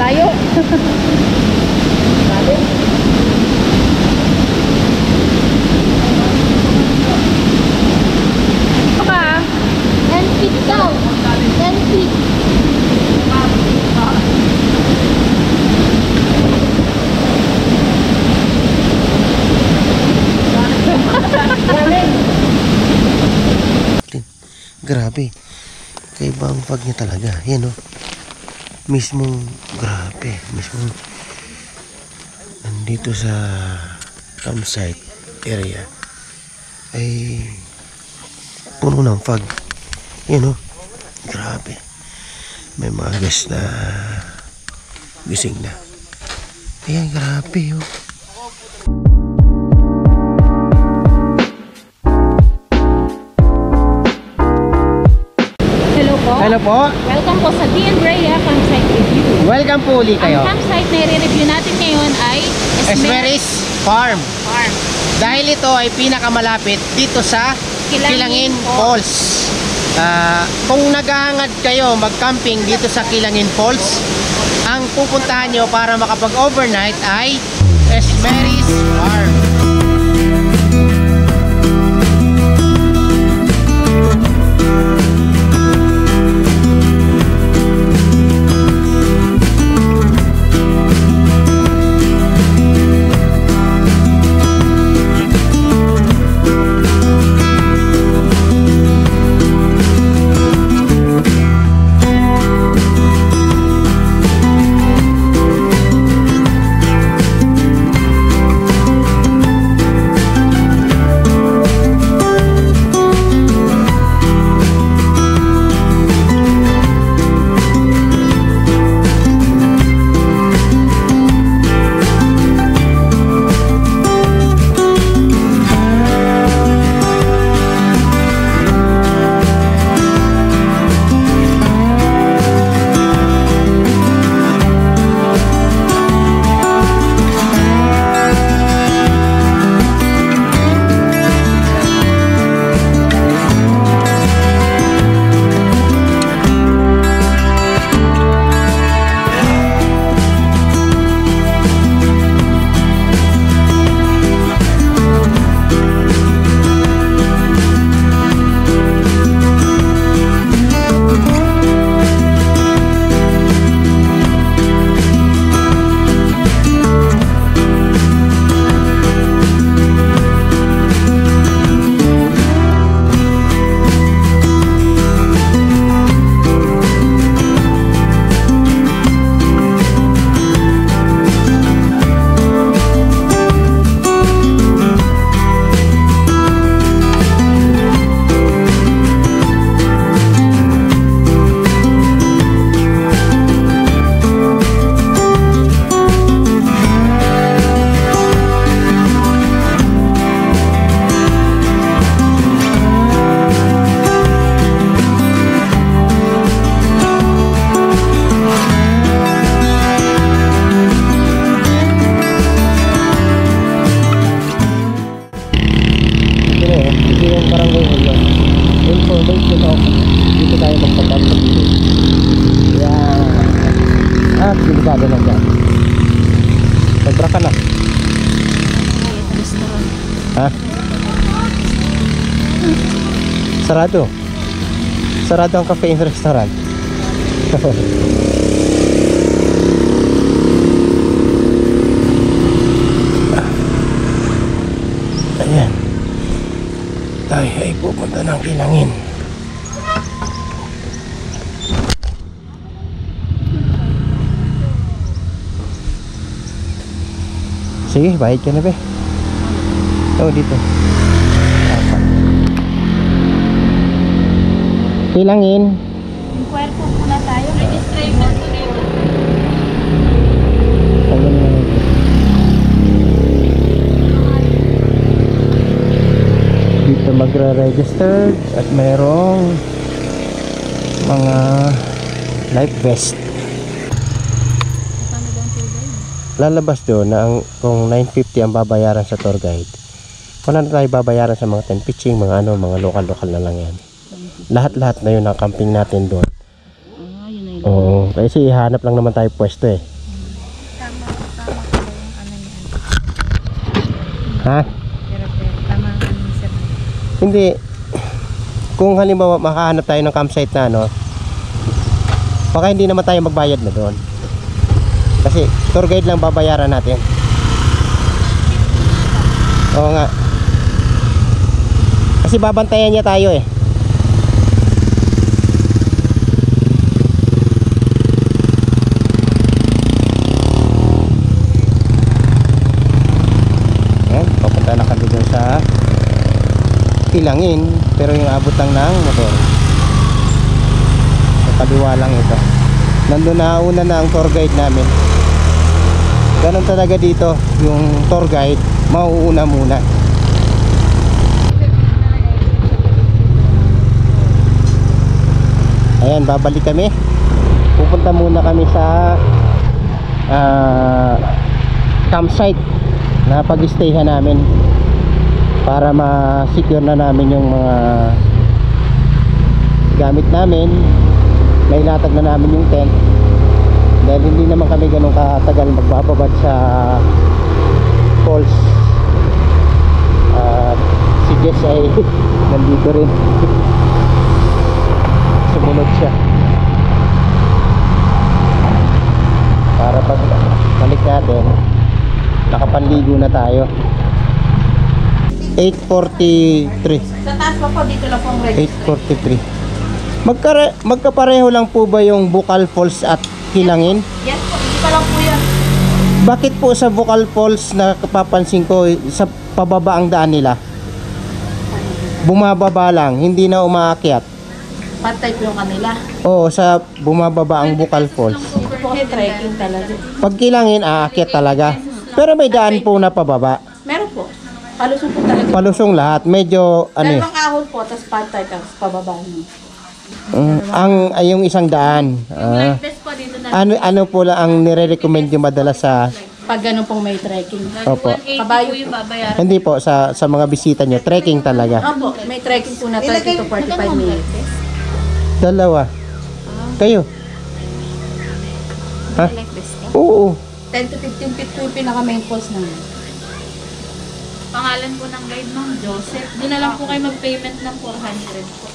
layo. Grabe. Baka 10 feet daw. 10 feet. Grabe. Kaiba ang fog niya talaga. Yan o. Mismong grabe. Mismong nandito sa campsite area ay puno ng fog. Yan o. Grabe. May mga guys na gising na. Ayan, grabe o. Hello po. Welcome po sa D. Andrea Campsite Review. Welcome po uli kayo. Ang campsite na i-review natin ngayon ay Esmeris Farm. Farm. Dahil ito ay pinakamalapit dito sa Kilangin Falls. Kung naghahangad kayo mag-camping dito sa Kilangin Falls, ang pupuntahan nyo para makapag-overnight ay Esmeris Farm. Delikado na dyan. Sobra ka na. Ha? Sarado. Sarado ang cafe and restaurant. Ayan. Tayo ay pupunta ng Kilangin. Sige, bayad ka na be. Oh, dito. Kilangin. Inquire po muna tayo. Registration to dito. Dito magre-register at mayroong mga life vest. Lalabas doon na kung 950 ang babayaran sa tour guide. Kung ano tayo babayaran sa mga tent pitching, mga mga lokal-lokal na lang yan. Lahat-lahat na yun ang camping natin doon. Oo, kasi ihanap lang naman tayo pwesto eh. Ha? Pero tama nga ni sir. Hindi. Kung halimbawa makahanap tayo ng campsite na ano, baka hindi naman tayo magbayad na doon. Kasi tour guide lang babayaran natin. Oo nga. Kasi babantayan niya tayo eh. Ayan, papunta na kami doon sa Kilangin, pero yung abot lang ng motor. Sa kaliwa lang ito. Nandun na una na ang tour guide namin. Ganun talaga dito, yung tour guide mauuna muna. Ayan, babalik kami. Pupunta muna kami sa campsite na pag-stayhan namin para ma-secure na namin yung mga gamit namin. Nailatag na namin yung tent dahil hindi naman kami ganun katagal magbababad sa falls. Si Jess ay nandito rin. Sumunod siya para pag balik natin nakapanligo na tayo. 8:43. Sa taas pa po, dito lang pong register. 8:43. Magkapareho lang po ba yung Bukal Falls at Kilangin? Yes po, dito pa lang po yan. Bakit po sa Bukal Falls na kapapansin ko sa pababa ang daan nila? Bumababa lang, hindi na umaakyat. Pantay po yung kanila. Oo, sa bumababa ang Bukal Falls. Dito po trekking talaga. Pag Kilangin, aakyat talaga. Pero may daan po na pababa. Meron po. Palusong po talaga. Palusong lahat, medyo ano eh. Dalawang ahon po, tapos pantay, tapos pababa niyo. Yung isang daan. Best po dito na. Ano po lang ang nire-recommend nyo madalas sa Pag gano'n pong may trekking. Opo. Kabayo yung babayaran. Hindi po sa mga bisita nyo, trekking talaga. Opo, may trekking po na 30 to 45 minutes. Dalawa. Kayo? Ha? Oo. 10 to 15 feet po yung pinaka-main falls namin. Pangalan po ng guide, Ma'am Joseph. Doon na lang po kayo mag-payment ng 400 po.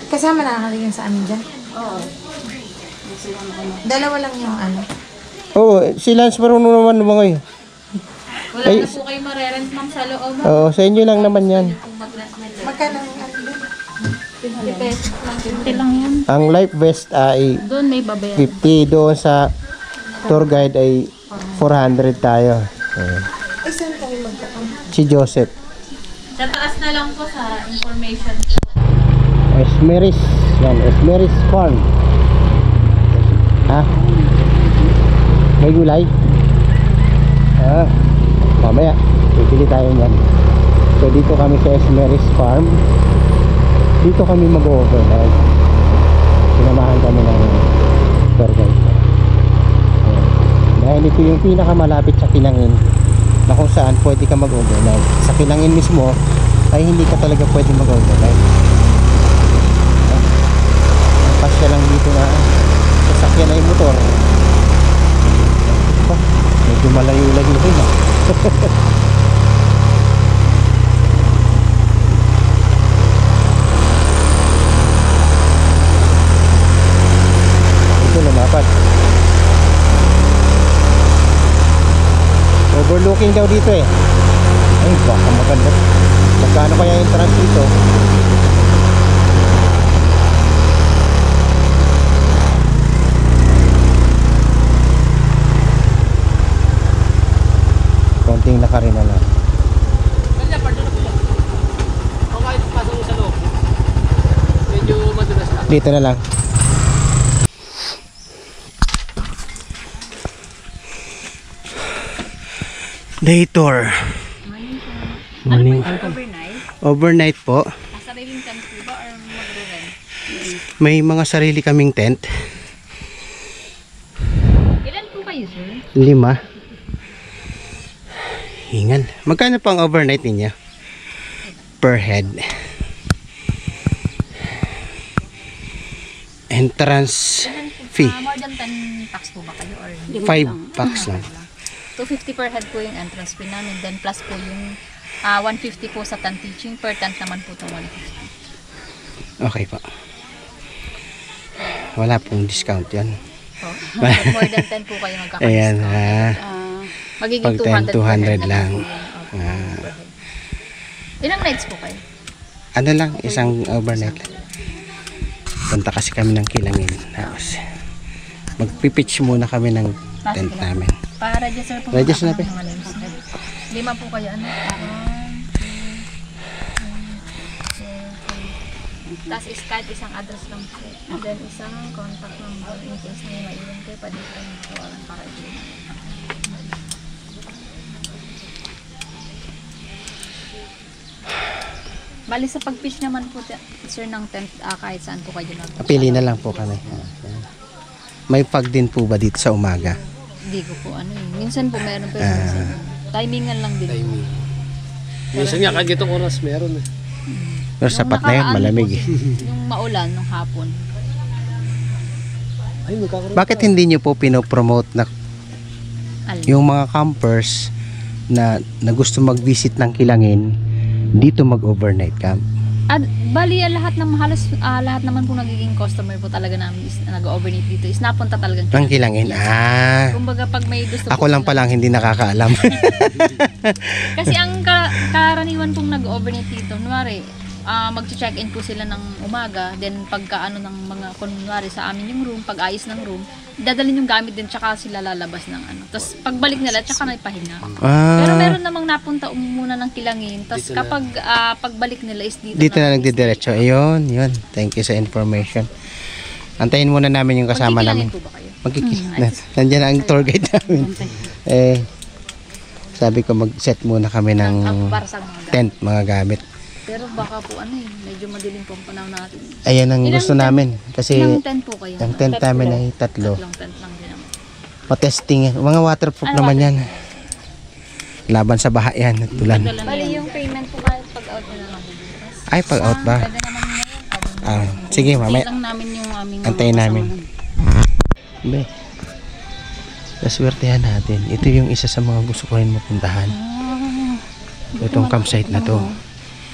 Kasama nakakaligyan sa amin dyan. Oo. Dalawa lang yung ano. Oo, si Lance marunong naman mga yun. Wala Ay, na po kayo marerent, Ma'am, sa loob. Oo, sa inyo lang naman yan. Magkano ang ano dyan? 50 pesos lang. 50 lang yan. Ang life vest ay Doon may babayaran. 50, doon sa tour guide ay 400 tayo. Ayan. Saan tayo magkakam? Si Joseph. Sa taas na lang po sa information. Esmeris. Yan, Esmeris Farm. Ha? May gulay? Mamaya, bibili tayo niyan. So dito kami sa Esmeris Farm. Dito kami mag-overnight. Sinamahan kami ng tour guide. Ayan. Dahil ito yung pinakamalapit sa Kilangin na kung saan pwede ka mag-overnight. Sa Kilangin mismo ay hindi ka talaga pwede mag-overnight. Pasya lang dito na sasakyan na yung motor. Oh, medyo malayo-layo rin ah. Ito lumapat. Overlooking daw dito eh. Ay, baka maganda. Magkano kaya yung entrance dito? Konting lakarin na lang. Dito na lang. Day tour. Morning. Overnight? Overnight po. Sariling tent po ba or magre-rent? May mga sarili kaming tent. Ilan po kayo, sir? 5. Hingal. Magkano pang overnight ninyo? Per head. Entrance fee. More than 10 packs po ba kayo or 5 packs lang. 250 per head po yung entrance fee namin. Then plus po yung 150 po sa tent teaching. Per tent naman po itong 150. Okay po. Wala pong discount yan. So, pag more than 10 po kayo magkaka-discount. Ayan, Magiging pag 10, 200 200 lang. Ilang nights po kayo? Ano lang, isang overnight lang. Punta kasi kami ng Kilangin. Tapos, magpipitch muna kami ng tent namin. Pa-register po. Register na po. 5 po kayo. Ano? Tapos kahit isang address lang po. And then isang contact number in case na yung mailan kayo. Pwede kayo magkawalan para i-join. Bali sa pag-pitch naman po, sir, ng tent, kahit saan po kayo lang. Pili na lang po kami. May pag din po ba dito sa umaga? Hindi ko po ano eh. Minsan po meron pero minsan. Timingan lang din. Timing. Minsan nga kahit itong oras meron eh. Pero sapat na yun, malamig eh. Yung maulan nung hapon. Ay, magkakaroon. Bakit hindi nyo po pinopromote na Alin. yung mga campers na gusto mag-visit ng Kilangin dito mag-overnight camp? Bali lahat ng halos lahat naman po nagiging customer po talaga namin is nag-overnight dito is napunta talagang Ng Kilangin? Kumbaga pag may gusto Ako lang palang hindi nakakaalam. Kasi ang karaniwan pong nag-overnight dito, kunwari mag-check-in po sila ng umaga, then pagka ano ng mga kunwari sa amin yung room, pag-ayos ng room, dadalhin yung gamit din tsaka sila lalabas ng ano. Tapos pagbalik nila tsaka na ipahinga. Pero meron namang napunta muna ng Kilangin. Tapos kapag pagbalik nila is dito na nagdidiretso. Ayun, yun. Thank you sa information. Antayin muna namin yung kasama namin. po ba kayo? Nandiyan ang tour guide namin. Sabi ko mag-set muna kami ng Para sa mga gamit. tent, mga gamit. Pero baka po ano eh, medyo madilim po ang panahon natin. Ayan ang gusto namin. Kasi Ilang tent po kayo? ang tent namin ay 3. Tatlong tent lang din naman. Pa-testing yan. Mga waterproof naman yan. Laban sa baha yan at tulan. Bali yung payment po kahit pag-out na lang bubukas. Ay, pag-out ba? Pwede naman ngayon. Sige, mamaya. lang namin yung aming Antayin namin. Be, naswertehan natin. Ito yung isa sa mga gusto ko rin mapuntahan. Itong campsite na to.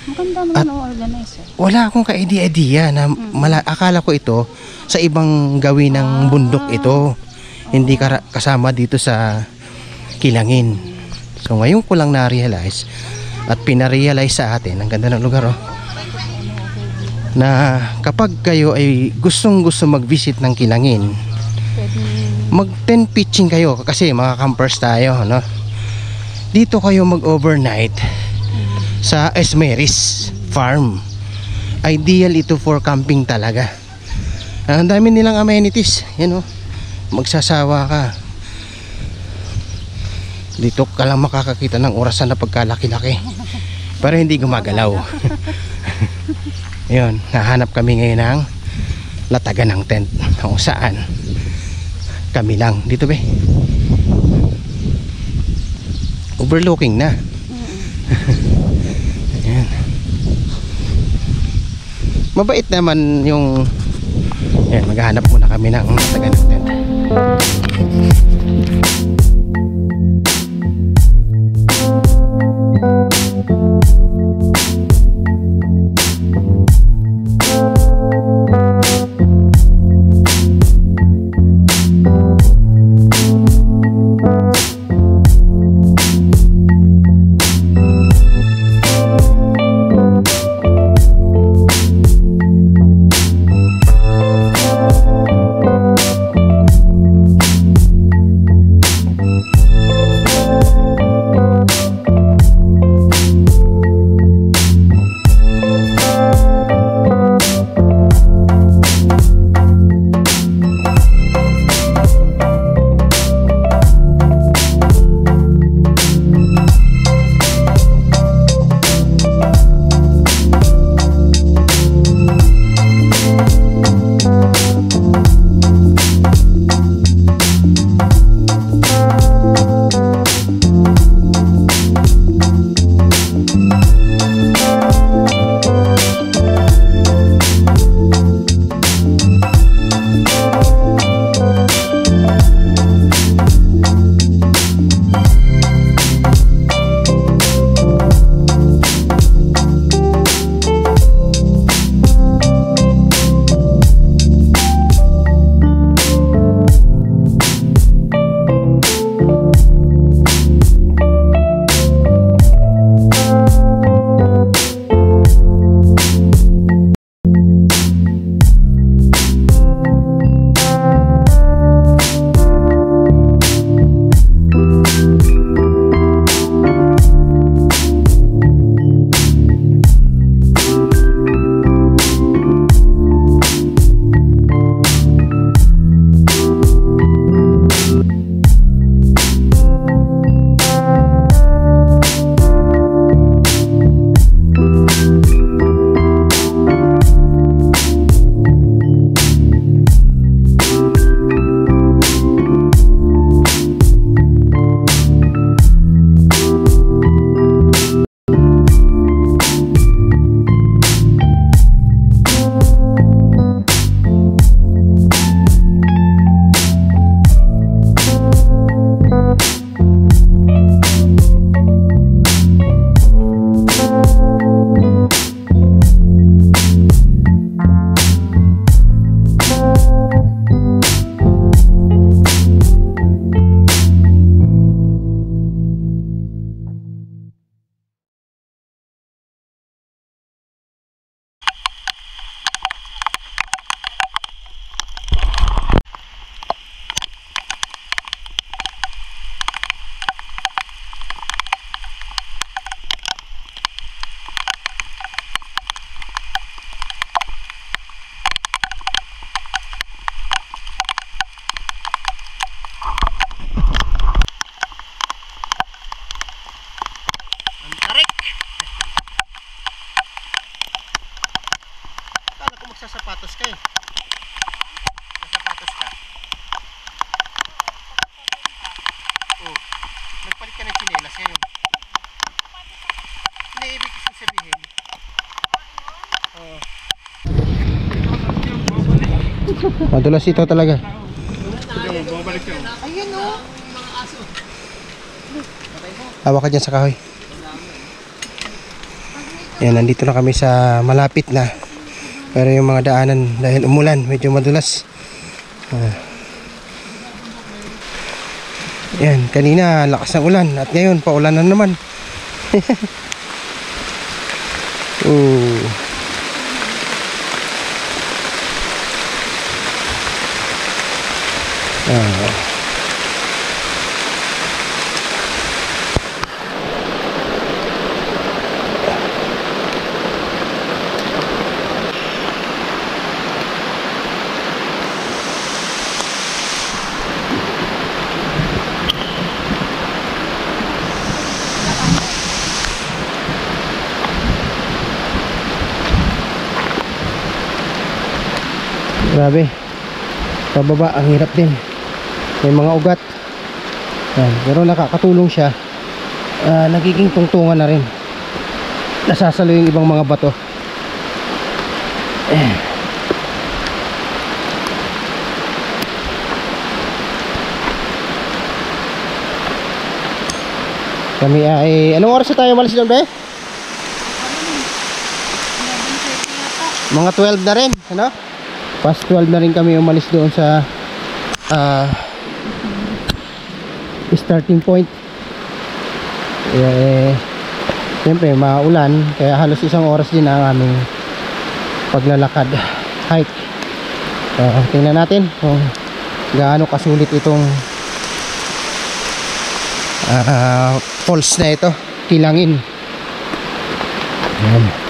Maganda naman organizer. Wala akong ka-idea na akala ko ito sa ibang gawin ng bundok ito. Hindi kasama dito sa Kilangin. So ngayon ko lang na-realize at pina-realize sa atin, ang ganda ng lugar na kapag kayo ay gustong-gusto mag-visit ng Kilangin, mag-tent pitching kayo kasi mga campers tayo, no? Dito kayo mag-overnight sa Esmeris Farm. Ideal ito for camping talaga. Ang dami nilang amenities, yan magsasawa ka. Dito ka lang makakakita ng orasan na pagkalaki-laki. Pero hindi gumagalaw. Yun, nahanap kami ngayon ng latagan ng tent kung saan kami lang. Dito be. Overlooking na. Ayan. Mabait naman yung maghahanap muna kami ng latagan ng tent. magsasapatos ka eh. Magsasapatos ka. Oh, nagpalit ka ng tsinelas ngayon. Hindi, ibig kasing sabihin. Madulas ito talaga. Hawak ka dyan sa kahoy. Yan, nandito na kami sa malapit na. Pero yung mga daanan dahil umulan, medyo madulas. Yan, kanina lakas ng ulan at ngayon paulan na naman. Grabe, pababa ang hirap din, may mga ugat. Yan, pero nakakatulong siya. Nagiging tungtungan na rin, nasasalo yung ibang mga bato. Kami ay, anong oras na tayo malis doon, be? Mga 12 na rin, ano? Past 12 na rin kami umalis doon sa starting point. Siyempre maulan, kaya halos isang oras din ang aming paglalakad, hike. Tingnan natin kung gaano kasulit itong falls na ito, Kilangin. Ayan.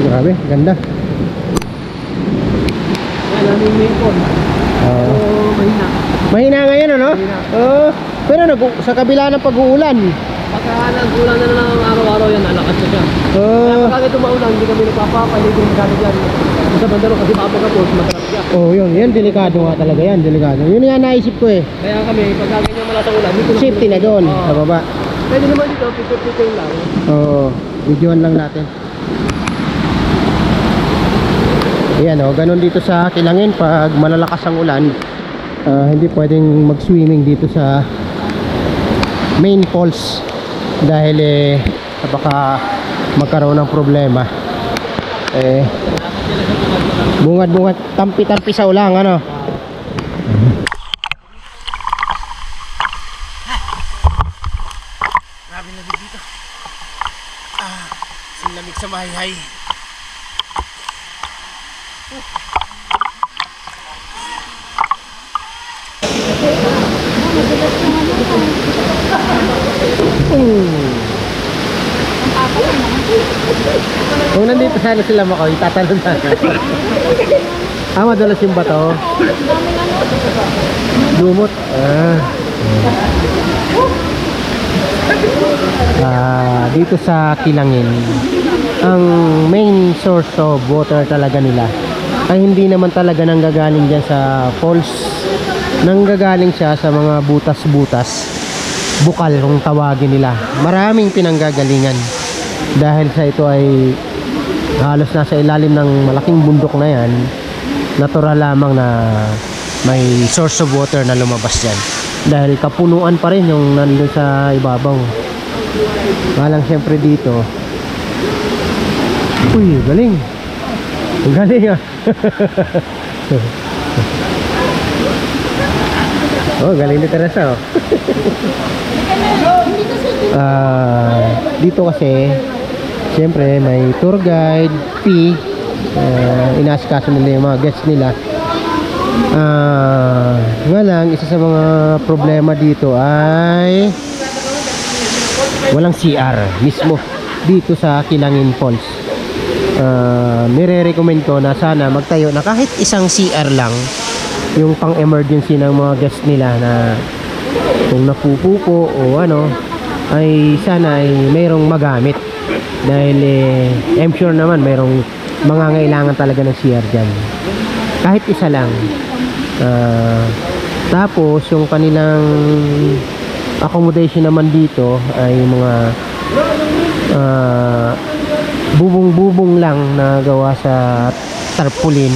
Grabe, ganda. Mahina. Mahina ngayon, ano? Pero sa kabila ng pag-uulan. Pagka nag-ulan na lang araw-araw yan, nalakas na siya. Kaya pagka ito maulan, hindi kami nagpapapalig yung gano'n dyan. Sa bandaro kasi mapagapos, matarap siya. Yun. Yan, delikado nga talaga yan, delikado. Yun nga naisip ko eh. Kaya kami, pagka ganyan malatang ulan, dito Safety na doon, sa baba. Pwede naman dito, picture lang. Videoan lang natin. Ayan, ganun dito sa Kilangin pag malalakas ang ulan. Hindi pwedeng mag-swimming dito sa main falls dahil baka magkaroon ng problema. Bungad-bungad, tampi-tampi sa ulang, ano? Grabe na dito. Sinlamig sa mahihay. Kung nandito sana sila Makoy, tatanong natin. Madulas yung bato. Lumot. Dito sa Kilangin, ang main source of water talaga nila ay hindi naman talaga nanggagaling dyan sa falls. Nanggagaling siya sa mga butas-butas, bukal kung tawagin nila. Maraming pinanggagalingan dahil sa ito ay halos nasa ilalim ng malaking bundok na yan. Natural lamang na may source of water na lumabas dyan dahil kapunuan pa rin yung nandun sa ibabaw. Malang syempre dito, uy, galing, galing ah. Galing ni Teresa. Dito kasi siyempre may tour guide fee. Inaasikaso nila yung mga guests nila. Nga lang, isa sa mga problema dito ay walang CR mismo dito sa Kilangin Falls. Nire-recommend ko na sana magtayo na kahit isang CR lang, yung pang emergency ng mga guests nila, na kung napupupo o ano ay sana ay mayroong magamit. Dahil I'm sure naman mayroong mga ngailangan talaga ng CR dyan. Kahit isa lang. Tapos yung kanilang accommodation naman dito ay mga bubong-bubong lang na gawa sa tarpaulin.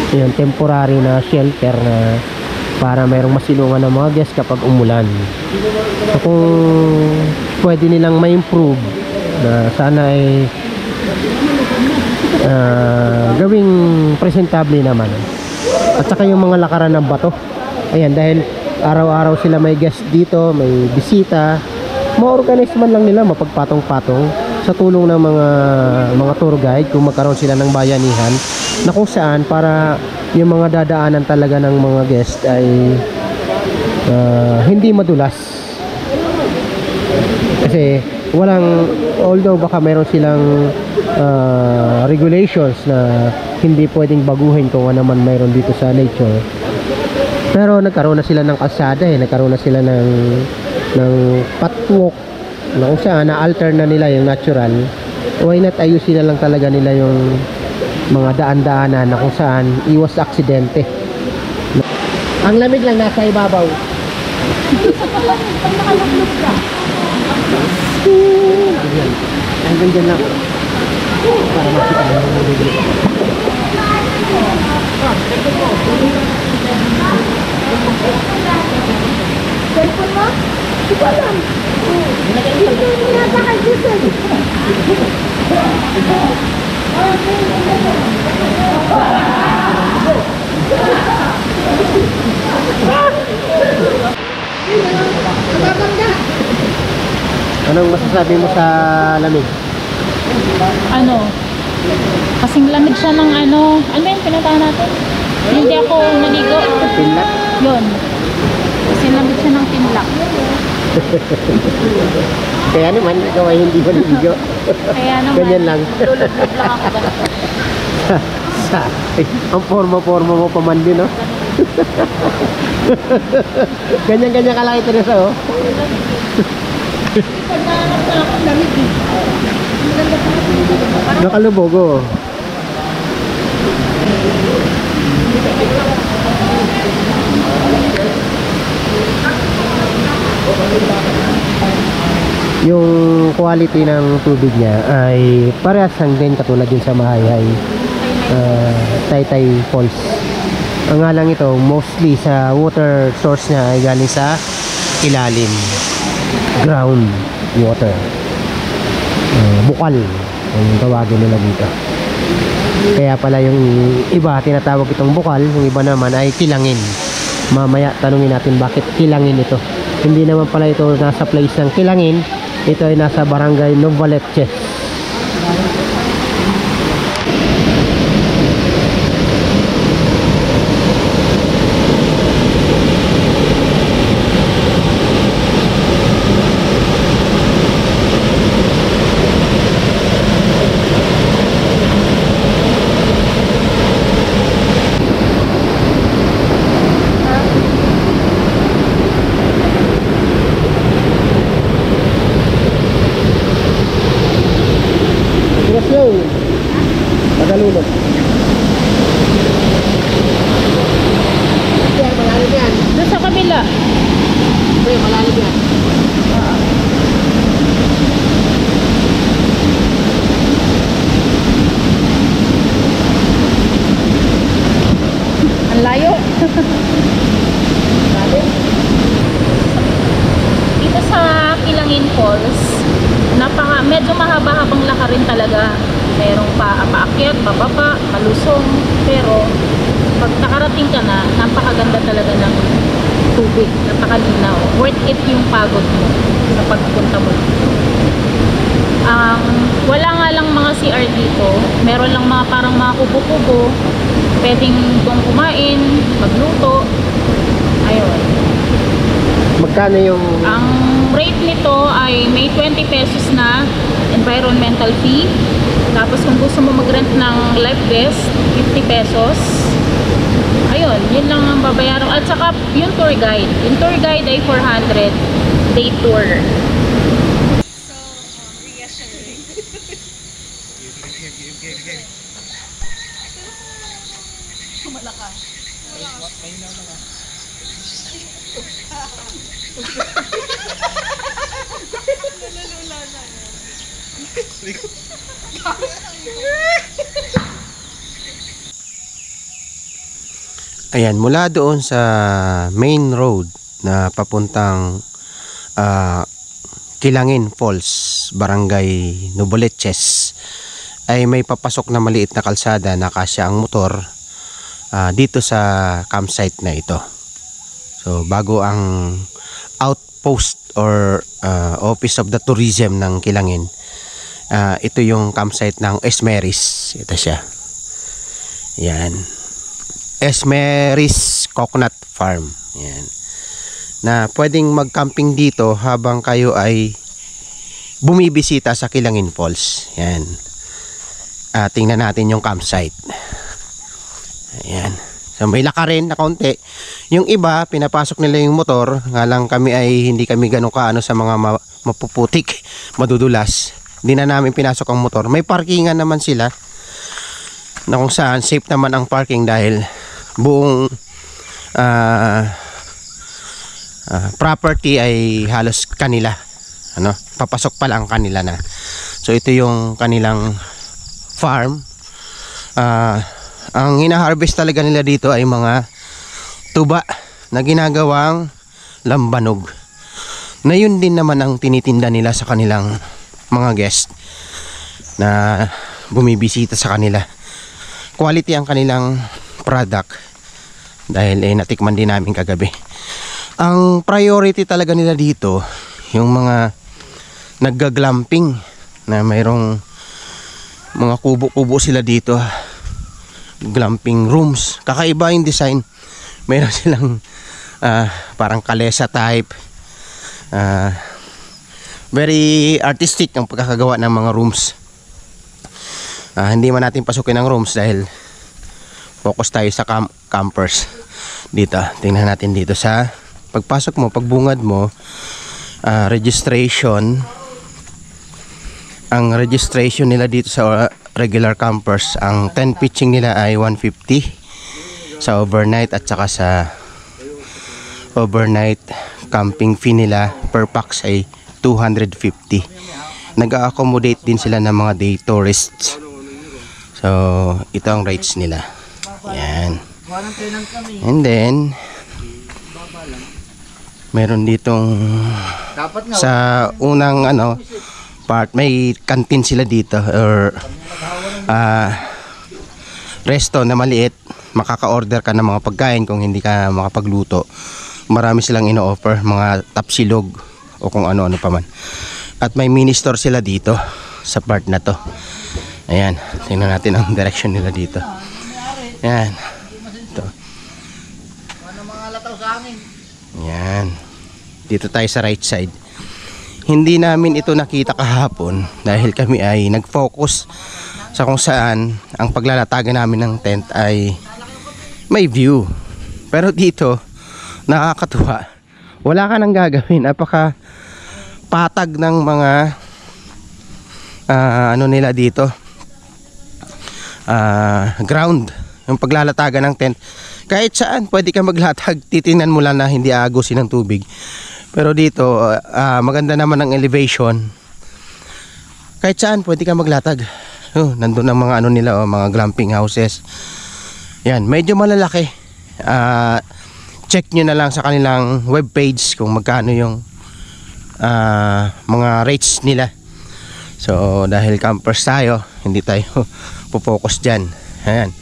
Yung temporary na shelter na para mayroong masilungan ng mga guests kapag umulan. So kung pwede nilang ma-improve na sana ay gawing presentable naman. At saka yung mga lakaran ng bato, ayan, dahil araw-araw sila may guest dito, may bisita, ma-organize man lang nila, mapagpatong-patong sa tulong ng mga tour guide kung magkaroon sila ng bayanihan na kung saan para yung mga dadaanan talaga ng mga guest ay hindi madulas. Kasi although baka meron silang regulations na hindi pwedeng baguhin kung ano man mayroon dito sa nature, pero nagkaroon na sila ng kalsada, nagkaroon na sila ng patwalk na kung saan na-alter na nila yung natural. Why not ayusin na lang talaga nila yung mga daan-daanan na kung saan iwas aksidente. Ang lamig lang nasa ibabaw. Hanggang dyan lang para makita mo yung bibili. Cellphone mo? Hindi ko alam. Hindi napaka-juice. Anong masasabi mo sa lamig? Kasing lamig siya ng ano yung pinuntahan natin? Hindi ako naligo. Pinlat? Yun. Kasing lamig siya ng Pinlock. Kaya naman, ikaw ay hindi maligo. Kaya naman, Ganyan lang. lulubog lang ako ganito. Ang forma-forma mo pa man din, no? Ganyan-ganyan ka lang ito nasa, oh. Nakalubog, oh. Yung quality ng tubig niya ay parehas lang din katulad din sa Mahayhay Taytay Falls. Ang nga lang ito, mostly sa water source niya ay galing sa ilalim, ground water, bukal ang tawagin nila dito. Kaya pala yung iba tinatawag itong bukal, yung iba naman ay kilangin. Mamaya tanungin natin bakit kilangin ito. Hindi naman pala ito nasa place ng Kilangin, ito ay nasa barangay Novaleche. Tagalulog. Yan, malalim yan. Doon sa kabila. Yan, malalim yan. Ang layo. Dito sa Kilangin Falls, medyo mahaba-habang lakarin talaga. Merong paakyat, pababa, malusong. Pero pag nakarating ka na, napakaganda talaga ng tubig, napakalinaw. Worth it yung pagod mo sa pagpunta mo. Wala nga lang mga CR dito. Meron lang mga parang mga kubo-kubo. Pwedeng doon kumain, magluto. Ayun. Magkano yung... Ang rate nito ay may 20 pesos na environmental fee. Tapos kung gusto mo mag-rent ng life vest, 50 pesos. Ayun, yun lang ang babayaran. At saka yung tour guide. Yung tour guide ay 400 day tour. So, Ayan, mula doon sa main road na papuntang Kilangin Falls, Barangay Nuboleches, ay may papasok na maliit na kalsada na kasya ang motor dito sa campsite na ito. So bago ang outpost or Office of the Tourism ng Kilangin, ito yung campsite ng Esmeris. Ito siya. Yan. Esmeris Coconut Farm. Yan. Na pwedeng mag-camping dito habang kayo ay bumibisita sa Kilangin Falls. Yan. Tingnan natin yung campsite. Ayan. So may lakarin na kaunti. Yung iba, pinapasok nila yung motor. Nga lang kami ay hindi kami ganun kaano sa mga mapuputik, madudulas. Hindi na namin pinasok ang motor. May parkingan naman sila na kung saan safe naman ang parking dahil buong property ay halos kanila. Ano? Papasok pa lang kanila na. So ito yung kanilang farm. Ang hina-harvest talaga nila dito ay mga tuba na ginagawang lambanog. Na yun din naman ang tinitinda nila sa kanilang mga guest na bumibisita sa kanila. Quality ang kanilang product dahil natikman din namin kagabi. Ang priority talaga nila dito yung mga nagga-glamping na mayroong mga kubo-kubo sila dito, glamping rooms. Kakaiba yung design. Mayroon silang parang kalesa type, very artistic ang pagkakagawa ng mga rooms. Hindi man natin pasukin ang rooms dahil focus tayo sa campers dito. Tingnan natin dito sa pagpasok mo, pagbungad mo, registration. Ang registration nila dito sa regular campers, ang 10 pitching nila ay 150 sa overnight, at saka sa overnight camping fee nila per pax ay 250. Nag-accommodate din sila ng mga day tourists. So ito ang rates nila. Yan. And then meron ditong sa unang part, may canteen sila dito or resto na maliit. Makaka-order ka ng mga pagkain kung hindi ka makapagluto. Marami silang ino-offer, mga tapsilog o kung ano-ano pa man. At may mini store sila dito sa part na to. Ayan, tingnan natin ang direction nila dito. Ayan. Ito. Ayan. Dito tayo sa right side. Hindi namin ito nakita kahapon dahil kami ay nag-focus sa kung saan ang paglalatagan namin ng tent ay may view. Pero dito, nakakatuwa. Wala ka nang gagawin. Napaka patag ng mga nila dito. Ground. Yung paglalatagan ng tent. Kahit saan pwede ka maglatag. Titingnan mo lang na hindi aagusin ng tubig. Pero dito, maganda naman ang elevation. Kahit saan pwede ka maglatag. Nandun ang mga nila, mga glamping houses. Yan, medyo malalaki. Check nyo na lang sa kanilang webpage kung magkano yung mga rates nila. So dahil campers tayo, hindi tayo pupokus dyan. Ayan.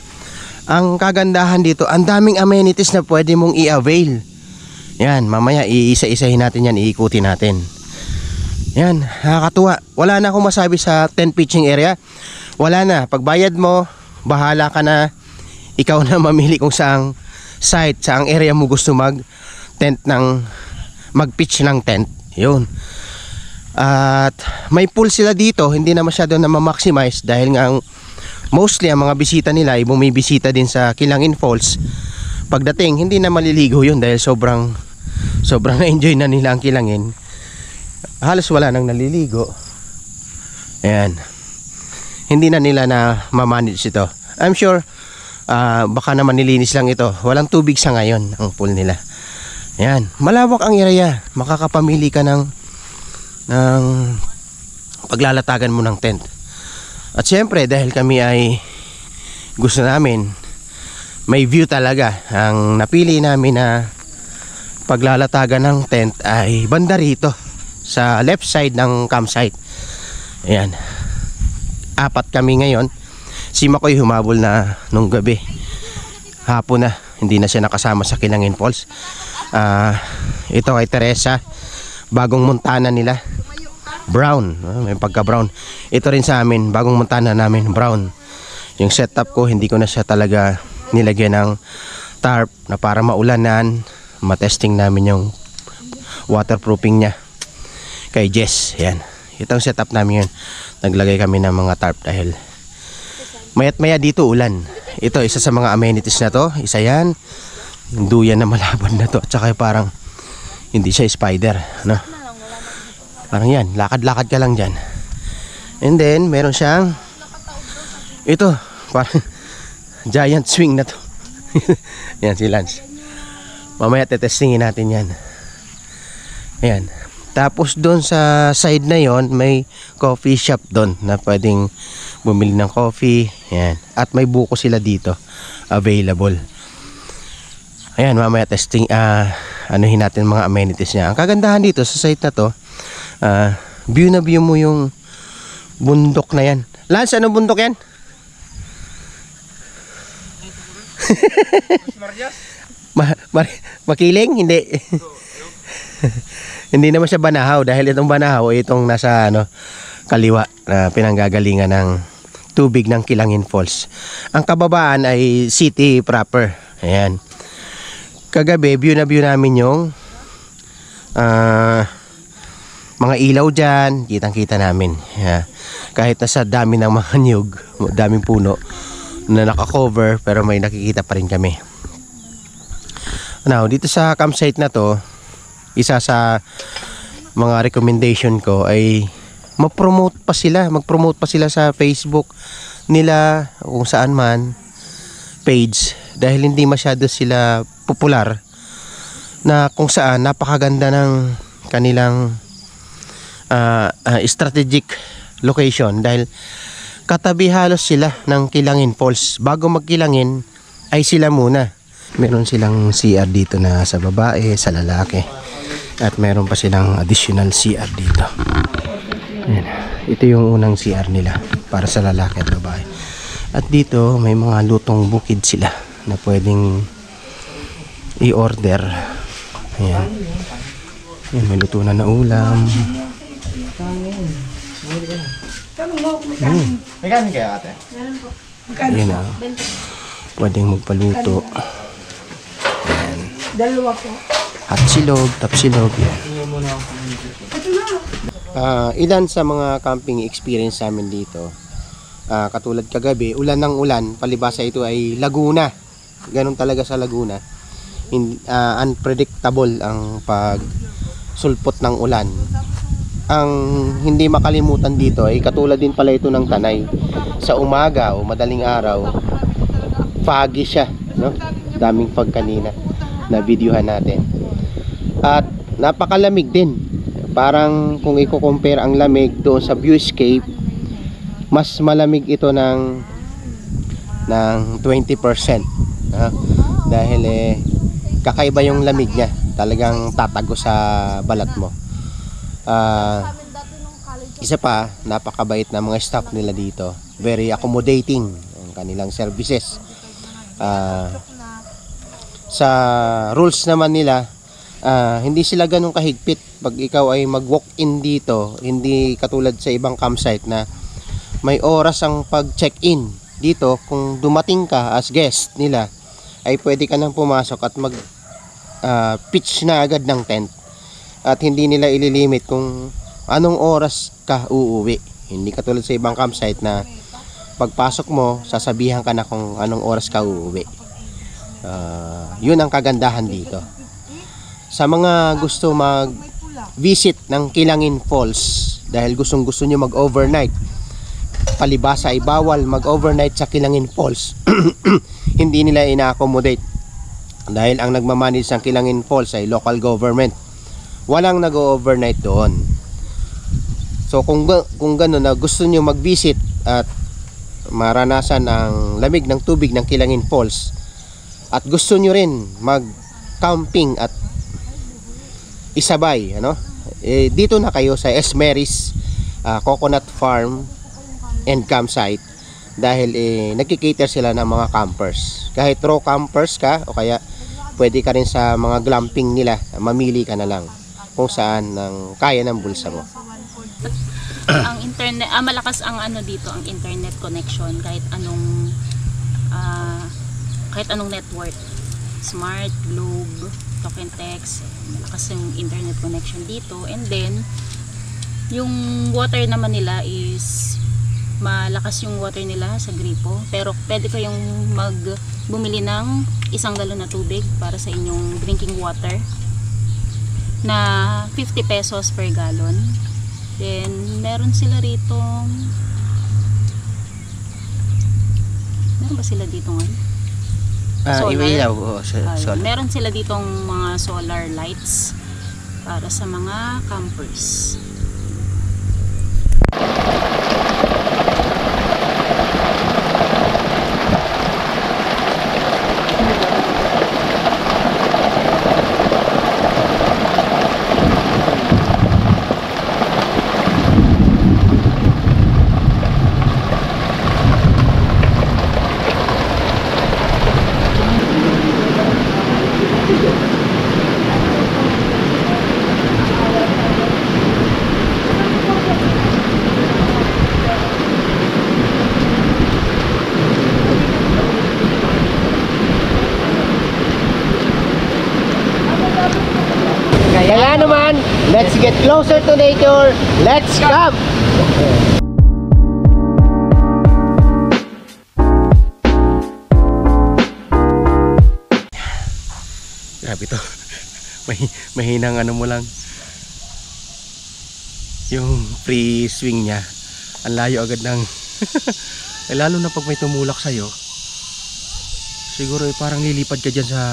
Ang kagandahan dito, ang daming amenities na pwede mong i-avail. Yan, mamaya iisa-isahin natin yan, iikutin natin. Yan, nakakatuwa. Wala na akong masabi sa tent pitching area. Wala na, pagbayad mo, bahala ka na. Ikaw na mamili kung saang site, saang area mo gusto mag-tent mag-pitch ng tent. Yun. At may pool sila dito, hindi na masyado na ma-maximize dahil nga mostly ang mga bisita nila ay bumibisita din sa Kilangin Falls. Pagdating, hindi na maliligo yun dahil sobrang na-enjoy na nila ang Kilangin. Halos wala nang naliligo. Ayan. Hindi na nila na mamanage ito. I'm sure baka naman nilinis lang ito. Walang tubig sa ngayon ang pool nila. Ayan, malawak ang area. Makakapamili ka ng paglalatagan mo ng tent. At syempre dahil kami ay gusto namin may view talaga, ang napili namin na paglalatagan ng tent ay banda rito sa left side ng campsite. Ayan, 4 kami ngayon. Si Makoy humabol na nung gabi, hapon na, hindi na siya nakasama sa Kilangin Falls. Ito kay Teresa, bagong Montana nila, brown, may pagka brown. Ito rin sa amin, bagong Montana namin, brown. Yung setup ko, hindi ko na siya talaga nilagyan ng tarp na para maulanan. Matesting namin yung waterproofing niya kay Jess. Yan, itong setup namin yun. Naglagay kami ng mga tarp dahil mayat maya dito ulan. Ito isa sa mga amenities na to, isa yan, yung duyan na malabon na to, at saka parang hindi siya spider, no? Parang yan, lakad-lakad ka lang dyan. And then meron siyang ito, parang giant swing na to. Yan si Lance, mamaya tetestingin natin yan. Ayan. Tapos doon sa side na yon may coffee shop doon na pwedeng bumili ng coffee. Ayan. At may buko sila dito available. Ayan, mamaya testing anuhin natin mga amenities niya. Ang kagandahan dito sa site na to, view na view mo yung bundok na yan. Lance, anong bundok yan? Makiling? Hindi. Hindi naman siya Banahaw dahil itong Banahaw ay itong nasa kaliwa na pinanggagalingan ng tubig ng Kilangin Falls. Ang kababaan ay city proper. Ayan. Kagabi view na view namin yung mga ilaw dyan, kitang-kita namin. Yeah. Kahit nasa dami ng mga niyog, daming puno na naka-cover, pero may nakikita pa rin kami. Now, dito sa campsite na to, isa sa mga recommendation ko ay mag-promote pa sila sa Facebook nila, kung saan man page, dahil hindi masyado sila popular, na kung saan napakaganda ng kanilang strategic location, dahil katabi halos sila ng Kilangin Falls. Bago magkilangin ay sila muna. Meron silang CR dito na sa babae, sa lalaki, at meron pa silang additional CR dito. Ayan. Ito yung unang CR nila para sa lalaki at babae. At dito may mga lutong bukid sila na pwedeng i-order. Ayan. Ayan, may luto na ulam. May kanin kaya ate? Ayan na. Pwedeng magpaluto. Ayan. Dalawa po. At silog, tapsilog. Yan. Ilan sa mga camping experience namin dito, katulad kagabi, ulan ng ulan, palibasa ito ay Laguna. Ganun talaga sa Laguna. Unpredictable ang pagsulpot ng ulan. Ang hindi makalimutan dito ay katulad din pala ito ng Tanay. Sa umaga o madaling araw, foggy siya, no? Daming fog kanina na videohan natin. At napakalamig din. Parang kung i-compare ang lamig doon sa viewscape, mas malamig ito ng 20%. Dahil kakaiba yung lamig niya. Talagang tatago sa balat mo. Isa pa, napakabait na mga staff nila dito. Very accommodating ang kanilang services. Sa rules naman nila, hindi sila ganun kahigpit. Pag ikaw ay mag-walk-in dito, hindi katulad sa ibang campsite na may oras ang pag-check-in. Dito, kung dumating ka as guest nila, ay pwede ka nang pumasok at mag-pitch na agad ng tent. At hindi nila ililimit kung anong oras ka uuwi. Hindi katulad sa ibang campsite na pagpasok mo, sasabihan ka na kung anong oras ka uuwi. Yun ang kagandahan dito. Sa mga gusto mag-visit ng Kilangin Falls, dahil gustong gusto nyo mag-overnight. Palibasa ay bawal mag-overnight sa Kilangin Falls. Hindi nila ina-accommodate dahil ang nagmamanage ng Kilangin Falls ay local government. Walang nag-overnight doon. So kung gano'n na gusto nyo mag-visit at maranasan ang lamig ng tubig ng Kilangin Falls at gusto nyo rin mag-camping at isabay, dito na kayo sa Esmeris Coconut Farm and Campsite dahil nagkikater sila ng mga campers. Kahit raw campers ka o kaya pwede ka rin sa mga glamping nila, mamili ka na lang kung saan ng kaya ng bulsa mo. Ang internet, malakas ang dito, ang internet connection kahit anong network. Smart, Globe, Talk and Text, malakas yung internet connection dito. And then yung water naman nila is malakas yung water nila sa gripo, pero pwede kayong bumili ng 1 galon na tubig para sa inyong drinking water na 50 pesos per gallon. Then meron sila rito, meron ba sila dito ngayon? Solar. Meron sila ditong mga solar lights para sa mga campers. Kaya naman, let's get closer to nature. Let's come! Grabe to. Mahinang mo lang. Yung free swing niya. Ang layo agad ng lalo na pag may tumulak sa'yo. Siguro parang lilipad ka dyan sa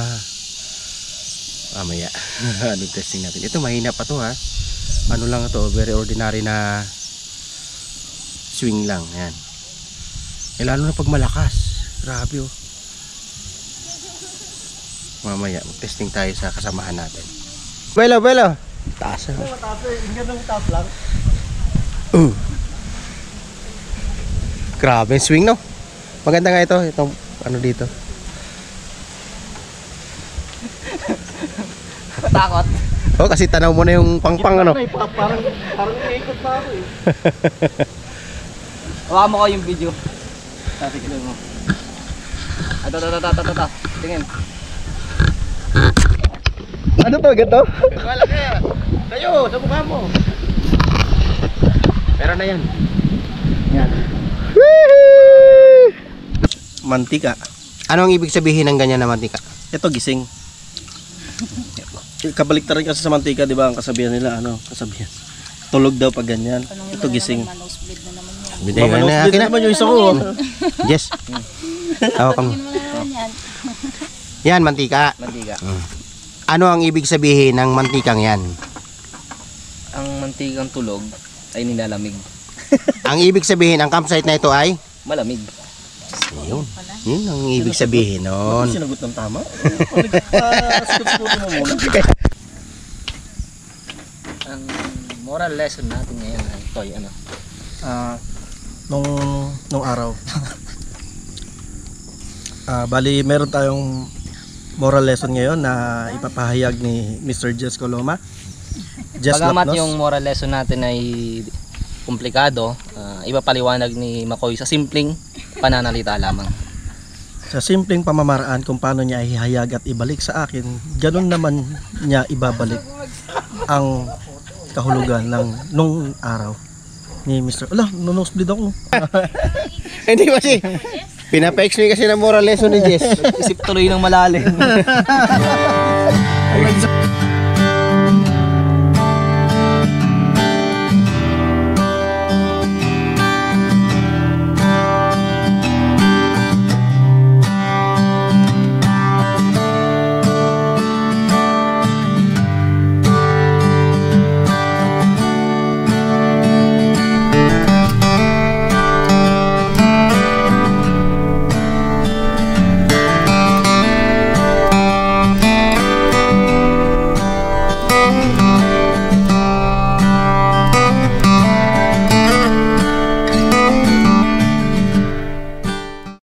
mamaya. Ano testing natin. Ito mahina pa to ha. Ano lang to, very ordinary na swing lang. Yan. Lalo na pag malakas. Grabe oh. Mamaya testing tayo sa kasamahan natin. Belo. Taas na. Mataas eh. Hindi ganun taas lang. Grabe swing no. Maganda nga ito. Itong ano dito. Takot. Oh, kasi tanaw mo na yung pangpang ano. Parang ikot pa ako eh. Hawakan mo ko yung video. Tatikilin mo. Ito. Tingin. Ano to? Ganito? Wala kaya. Tayo, sa mukha mo. Meron na yan. Yan. Mantika. Ano ang ibig sabihin ng ganyan na mantika? Ito gising. Kabaliktaran kasi sa mantika, di ba? Ang kasabihan nila, kasabihan. Tulog daw pag ganyan. Ito gising. Nose-bleed na naman yan. Bigay ka na. Akin naman yung isa ko. Yes. Tawag kami. Yan, mantika. Mantika. Ano ang ibig sabihin ng mantikang yan? Ang mantikang tulog ay nilalamig. Ang ibig sabihin, ang campsite na ito ay? Malamig. Yun. Yun ang ibig sabihin nun. Sinagot ng tama? Ang moral lesson natin ngayon ay ito, Nung araw. Bali, meron tayong moral lesson ngayon na ipapahayag ni Mr. Jess Coloma. Bagamat yung moral lesson natin ay komplikado, ipapaliwanag ni Makoy sa simpleng pananalita lamang. Sa simpleng pamamaraan kung paano niya ihayag at ibalik sa akin, ganun naman niya ibabalik ang kahulugan ng nung araw ni Mr. Nosebleed ako. Hindi kasi. Pinapa-explain kasi ng moral lesson ni Jess. Isip tuloy ng malalim.